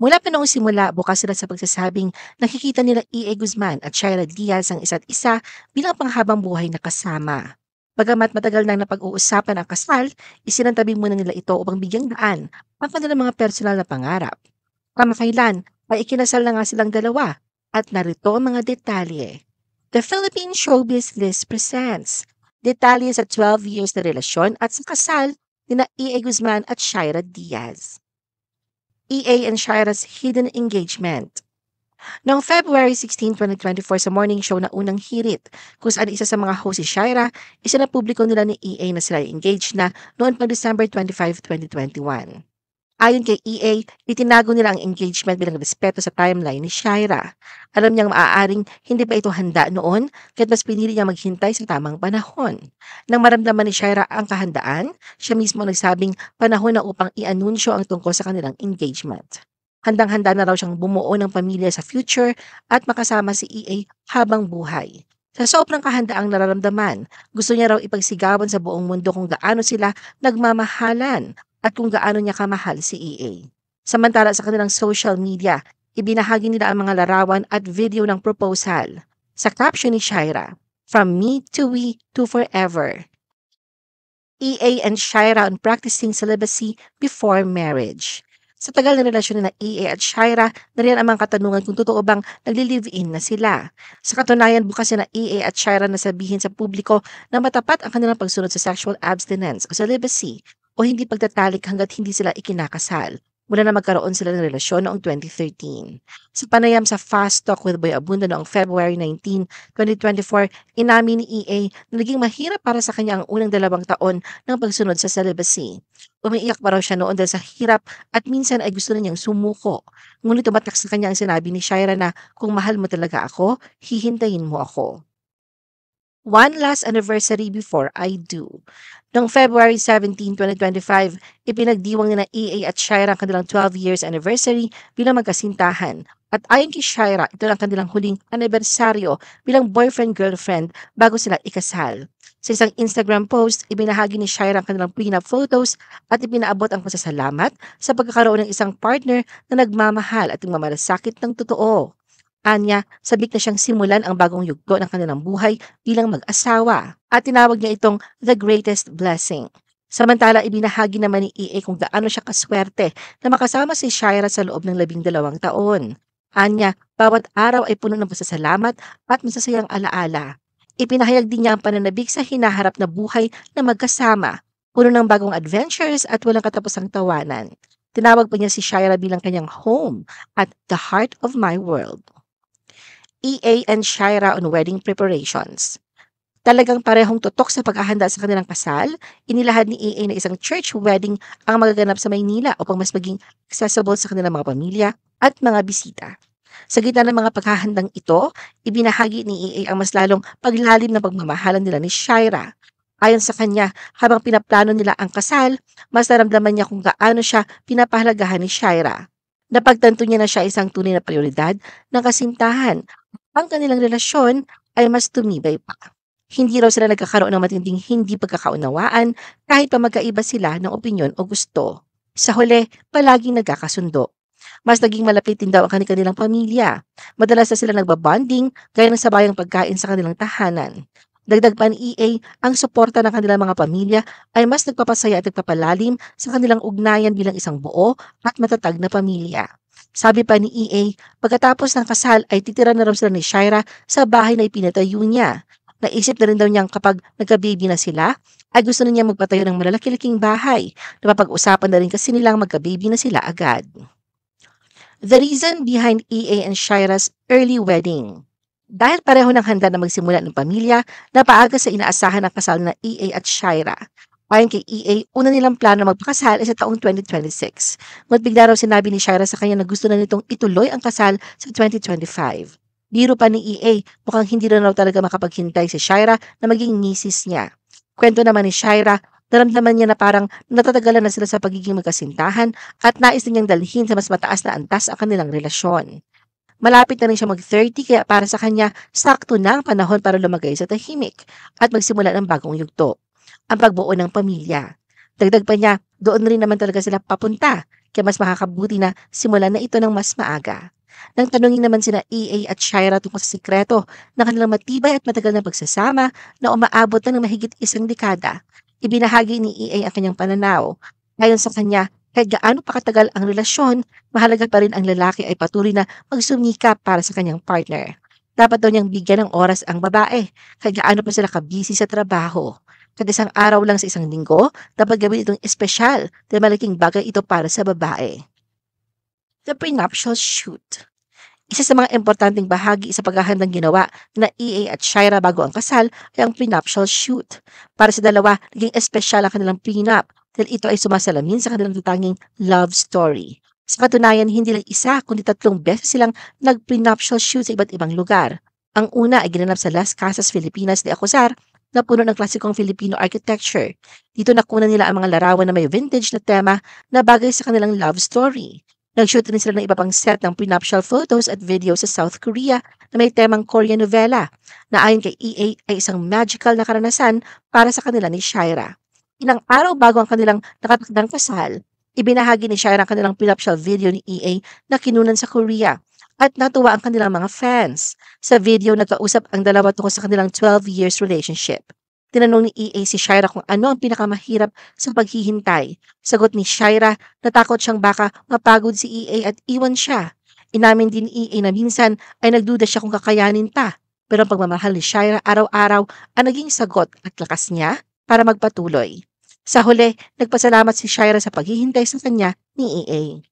Mula pa noong simula, bukas sila sa pagsasabing nakikita nila E.A. Guzman at Shaira Diaz ang isa't isa bilang panghabang buhay na kasama. Bagamat matagal nang napag-uusapan ang kasal, isinantabi muna nila ito upang bigyang daan ang kanilang mga personal na pangarap. Kamakailan ay ikinasal na nga silang dalawa at narito ang mga detalye. The Philippine Showbiz List presents detalye sa 12 years na relasyon at sa kasal ni E.A. Guzman at Shaira Diaz. E.A. and Shaira's hidden engagement. Noong February 16, 2024 sa morning show na Unang Hirit, kung saan isa sa mga host si Shaira, isinapubliko nila ni E.A. na sila ay engaged na noon pa December 25, 2021. Ayon kay E.A., itinago nila ang engagement bilang respeto sa timeline ni Shaira. Alam niyang maaaring hindi pa ito handa noon, kaya't mas pinili niya maghintay sa tamang panahon. Nang maramdaman ni Shaira ang kahandaan, siya mismo nagsabing panahon na upang i-anunsyo ang tungkol sa kanilang engagement. Handang-handa na raw siyang bumuo ng pamilya sa future at makasama si E.A. habang buhay. Sa sobrang kahandaang nararamdaman, gusto niya raw ipagsigawan sa buong mundo kung gaano sila nagmamahalan at kung gaano niya kamahal si E.A. Samantala sa kanilang social media, ibinahagi nila ang mga larawan at video ng proposal. Sa caption ni Shaira, "From me to we to forever." E.A. and Shaira on practicing celibacy before marriage. Sa tagal na relasyon na E.A. at Shaira, nariyan ang mga katanungan kung totoo bang nagli-live-in na sila. Sa katunayan, bukas na E.A. at Shaira na sabihin sa publiko na matapat ang kanilang pagsunod sa sexual abstinence o celibacy o hindi pagtatalik hanggat hindi sila ikinakasal mula na magkaroon sila ng relasyon noong 2013. Sa panayam sa Fast Talk with Boy Abunda noong February 19, 2024, inamin ni E.A. na naging mahirap para sa kanya ang unang 2 taon ng pagsunod sa celibacy. Umiiyak pa raw siya noon dahil sa hirap at minsan ay gusto na niyang sumuko. Ngunit tumatak sa kanya ang sinabi ni Shaira na kung mahal mo talaga ako, hihintayin mo ako. One last anniversary before I do. Noong February 17, 2025, ipinagdiwang nila E.A. at Shaira ang kanilang 12 years anniversary bilang magkasintahan. At ayon kay Shaira, ito ang kanilang huling anibersaryo bilang boyfriend-girlfriend bago sila ikasal. Sa isang Instagram post, ibinahagi ni Shaira ang kanilang prenup photos at ipinaabot ang pasasalamat sa pagkakaroon ng isang partner na nagmamahal at nagmamalasakit ng totoo. Anya, sabik na siyang simulan ang bagong yugto ng kanilang buhay bilang mag-asawa at tinawag niya itong the greatest blessing. Samantala, ibinahagi naman ni E.A. kung gaano siya kaswerte na makasama si Shaira sa loob ng 12 taon. Anya, bawat araw ay puno ng pasasalamat at masasayang alaala. Ipinahayag din niya ang pananabik sa hinaharap na buhay na magkasama, puno ng bagong adventures at walang katapusang tawanan. Tinawag pa niya si Shaira bilang kanyang home at the heart of my world. E.A. and Shaira on wedding preparations. Talagang parehong tutok sa paghahanda sa kanilang kasal, inilahad ni E.A. na isang church wedding ang magaganap sa Maynila upang mas maging accessible sa kanilang mga pamilya at mga bisita. Sa gitna ng mga paghahandang ito, ibinahagi ni E.A. ang mas lalong paglalim na pagmamahalan nila ni Shaira. Ayon sa kanya, habang pinaplano nila ang kasal, mas naramdaman niya kung gaano siya pinapahalagahan ni Shaira. Napagtanto niya na siya isang tunay na prioridad ng kasintahan. Ang kanilang relasyon ay mas tumibay pa. Hindi raw sila nagkakaroon ng matinding hindi pagkakaunawaan kahit pa magkaiba sila ng opinyon o gusto. Sa huli, palaging nagkakasundo. Mas naging malapit din daw ang kanilang pamilya. Madalas na sila nagbabonding gaya ng sabayang pagkain sa kanilang tahanan. Dagdag pa ni E.A., ang suporta ng kanilang mga pamilya ay mas nagpapasaya at nagpapalalim sa kanilang ugnayan bilang isang buo at matatag na pamilya. Sabi pa ni E.A., pagkatapos ng kasal ay titira na raw sila ni Shaira sa bahay na ipinatayo niya. Naisip na rin daw niyang kapag nagka-baby na sila, ay gusto na niya magpatayo ng malalaki-laking bahay. Napapag-usapan na rin kasi nilang magka-baby na sila agad. The reason behind E.A. and Shaira's early wedding. Dahil pareho ng handa na magsimula ng pamilya, napaaga sa inaasahan ng kasal na E.A. at Shaira. Ayon kay E.A., una nilang plano magpakasal ay sa taong 2026. Ngunit bigla raw sinabi ni Shaira sa kanya na gusto na nitong ituloy ang kasal sa 2025. Biro pa ni E.A., mukhang hindi na raw talaga makapaghintay si Shaira na maging misis niya. Kwento naman ni Shaira, naramdaman niya na parang natatagalan na sila sa pagiging magkasintahan at nais na niyang dalhin sa mas mataas na antas ang kanilang relasyon. Malapit na rin siya mag-30 kaya para sa kanya, sakto na ang panahon para lumagay sa tahimik at magsimula ng bagong yugto, ang pagbuo ng pamilya. Dagdag pa niya, Doon rin naman talaga sila papunta, kaya mas makakabuti na simulan na ito ng mas maaga. Nang tanungin naman sina EA at Shira tungkol sa sikreto ng kanilang matibay at matagal na pagsasama na umaabot na ng mahigit isang dekada, ibinahagi ni EA ang kanyang pananaw. Ayon sa kanya, kahit gaano pa katagal ang relasyon, mahalaga pa rin ang lalaki ay patuloy na magsumikap para sa kanyang partner. Dapat daw niyang bigyan ng oras ang babae, kahit gaano pa sila kabisi sa trabaho. Kahit isang araw lang sa isang linggo, dapat gawin itong espesyal dahil malaking bagay ito para sa babae. The prenuptial shoot. Isa sa mga importanteng bahagi sa paghahandang ginawa na EA at Shira bago ang kasal ay ang prenuptial shoot. Para sa dalawa, naging espesyal ang kanilang prenup dahil ito ay sumasalamin sa kanilang tatanging love story. Sa katunayan, hindi lang isa kundi 3 beses silang nag-prenuptial shoot sa iba't ibang lugar. Ang una ay ginanap sa Las Casas Filipinas de Acosar na puno ng klasikong Filipino architecture. Dito nakunan nila ang mga larawan na may vintage na tema na bagay sa kanilang love story. Nag-shoot rin sila ng iba pang set ng prenuptial photos at videos sa South Korea na may temang Korean novela na ayon kay EA ay isang magical na karanasan para sa kanila ni Shira. Ilang araw bago ang kanilang nakatakdang kasal, ibinahagi ni Shira ang kanilang prenuptial video ni EA na kinunan sa Korea at natuwa ang kanilang mga fans. Sa video, nagkausap ang dalawa tungkol sa kanilang 12 years relationship. Tinanong ni EA si Shira kung ano ang pinakamahirap sa paghihintay. Sagot ni Shira, natakot siyang baka mapagod si EA at iwan siya. Inamin din ni EA na minsan ay nagduda siya kung kakayanin pa. Pero ang pagmamahal ni Shira araw-araw ang naging sagot at lakas niya para magpatuloy. Sa huli, nagpasalamat si Shira sa paghihintay sa kanya ni EA.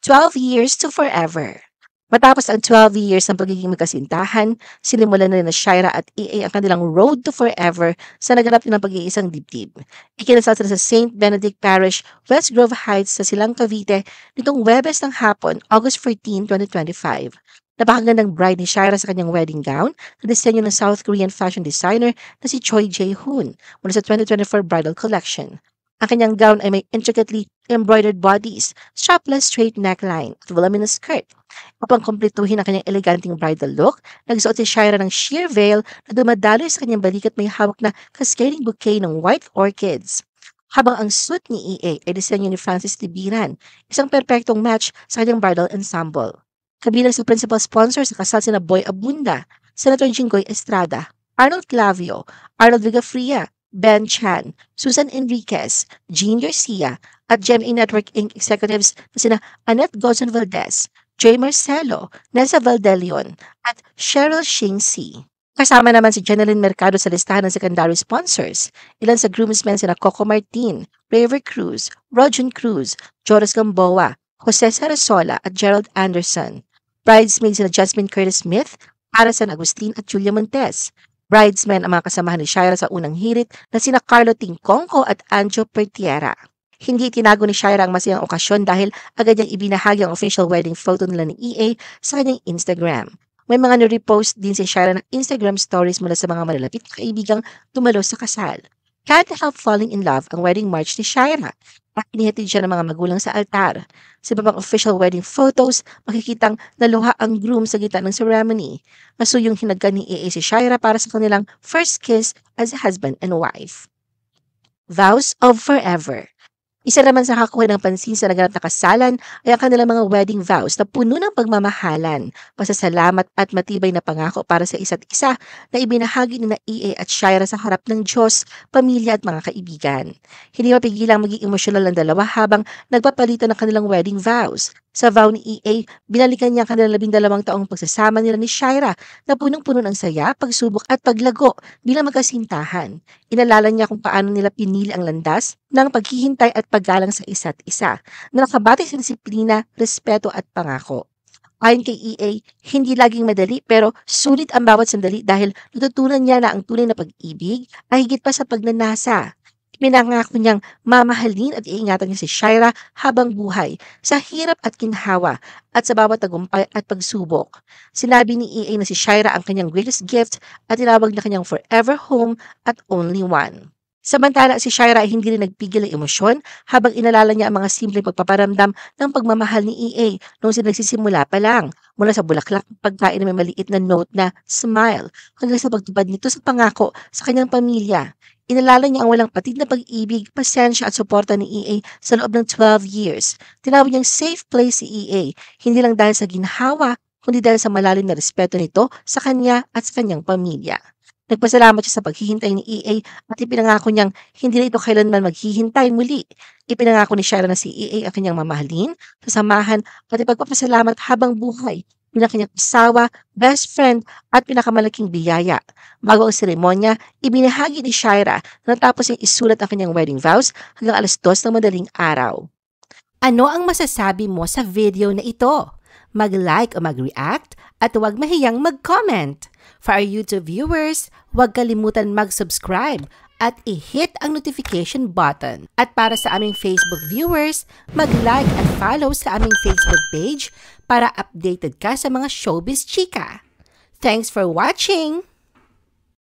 12 years to forever. Matapos ang 12 years ng pagiging magkasintahan, sinimulan na rin na Shira at EA ang kanilang road to forever sa naganap ng pag-iisang dibdib. Ikinasal sila sa St. Benedict Parish, West Grove Heights sa Silang Cavite nitong Webes ng hapon, August 14, 2025. Napakagandang bride ni Shira sa kanyang wedding gown na disenyo ng South Korean fashion designer na si Choi Jae-hoon mula sa 2024 bridal collection. Ang kanyang gown ay may intricately embroidered bodies, strapless straight neckline at voluminous skirt. Upang kumpletuhin ang kanyang eleganting bridal look, nagsuot si Shira ng sheer veil na dumadaloy sa kanyang balikat may hawak na cascading bouquet ng white orchids. Habang ang suit ni EA ay disenyo ni Francis Tibiran, isang perpektong match sa kanyang bridal ensemble. Kabilang sa principal sponsor sa kasal sina Boy Abunda, Senator Jinggoy Estrada, Arnold Clavio, Arnold Vigafria, Ben Chan, Susan Enriquez, Jean Garcia, at GMA Network Inc. executives na sina Annette Gozon Valdez, Jay Marcelo, Nessa Valdelion, at Cheryl Shingsi. Kasama naman si Jeneline Mercado sa listahan ng secondary sponsors. Ilan sa groomsmen sina Coco Martin, Raver Cruz, Rojan Cruz, Jonas Gamboa, Jose Sarasola, at Gerald Anderson. Bridesmaids sina Jasmine Curtis Smith, Ara San Agustin, at Julia Montes. Bridesmen ang mga kasamahan ni Shira sa unang hirit na sina Carlo Tingcongco at Anjo Pertiera. Hindi tinago ni Shira ang masayang okasyon dahil agad niyang ibinahagi ang official wedding photo nila ni EA sa kanyang Instagram. May mga nire-post din si Shira ng Instagram stories mula sa mga malalapit na kaibigang dumalo sa kasal. Can't help falling in love ang wedding march ni Shira at inihatid siya ng mga magulang sa altar. Sa ibang official wedding photos, makikitang naluha ang groom sa gitna ng ceremony. Masuyong hinagkan ni EA si Shira para sa kanilang first kiss as husband and wife. Vows of Forever. Isa naman sa kakuha ng pansin sa naganap na kasalan ay ang kanilang mga wedding vows na puno ng pagmamahalan, pasasalamat at matibay na pangako para sa isa't isa na ibinahagi ni na EA at Shira sa harap ng Diyos, pamilya at mga kaibigan. Hindi mapigilang maging emosyonal ang dalawa habang nagpapalitan ng kanilang wedding vows. Sa vow ni EA, binalikan niya ang kanilang 12 taong pagsasama nila ni Shira na punong-puno ng saya, pagsubok at paglago bilang magkasintahan. Inalala niya kung paano nila pinili ang landas ng paghihintay at paggalang sa isa't isa na nakabatay sa disiplina, respeto at pangako. Ayon kay EA, hindi laging madali pero sulit ang bawat sandali dahil natutunan niya na ang tunay na pag-ibig ay higit pa sa pagnanasa. Pinangako niyang mamahalin at iingatan niya si Shira habang buhay, sa hirap at ginhawa, at sa bawat tagumpay at pagsubok. Sinabi ni EA na si Shira ang kanyang greatest gift at tinawag na kanyang forever home at only one. Samantala si Shira ay hindi rin nagpigil ng emosyon habang inalala niya ang mga simpleng pagpaparamdam ng pagmamahal ni EA noong sila nagsisimula pa lang, mula sa bulaklak ng pagkain na may maliit na note na smile hanggang sa pagtupad nito sa pangako sa kanyang pamilya. Inalala niya ang walang patid na pag-ibig, pasensya at suporta ni EA sa loob ng 12 years. Tinawag niyang safe place si EA, hindi lang dahil sa ginhawa, kundi dahil sa malalim na respeto nito sa kanya at sa kanyang pamilya. Nagpasalamat siya sa paghihintay ni EA at ipinangako niyang hindi na ito kailanman maghihintay muli. Ipinangako ni Shaira na si EA ang kanyang mamahalin, sasamahan at ipagpapasalamat habang buhay bilang kanyang asawa, best friend at pinakamalaking biyaya. Bago ang seremonya, ibinahagi ni Shaira na natapos niyang isulat ang kanyang wedding vows hanggang 2:00 ng madaling araw. Ano ang masasabi mo sa video na ito? Mag-like o mag-react at huwag mahiyang mag-comment. For our YouTube viewers, huwag kalimutan mag-subscribe at i-hit ang notification button. At para sa aming Facebook viewers, mag-like at follow sa aming Facebook page para updated ka sa mga showbiz chika. Thanks for watching!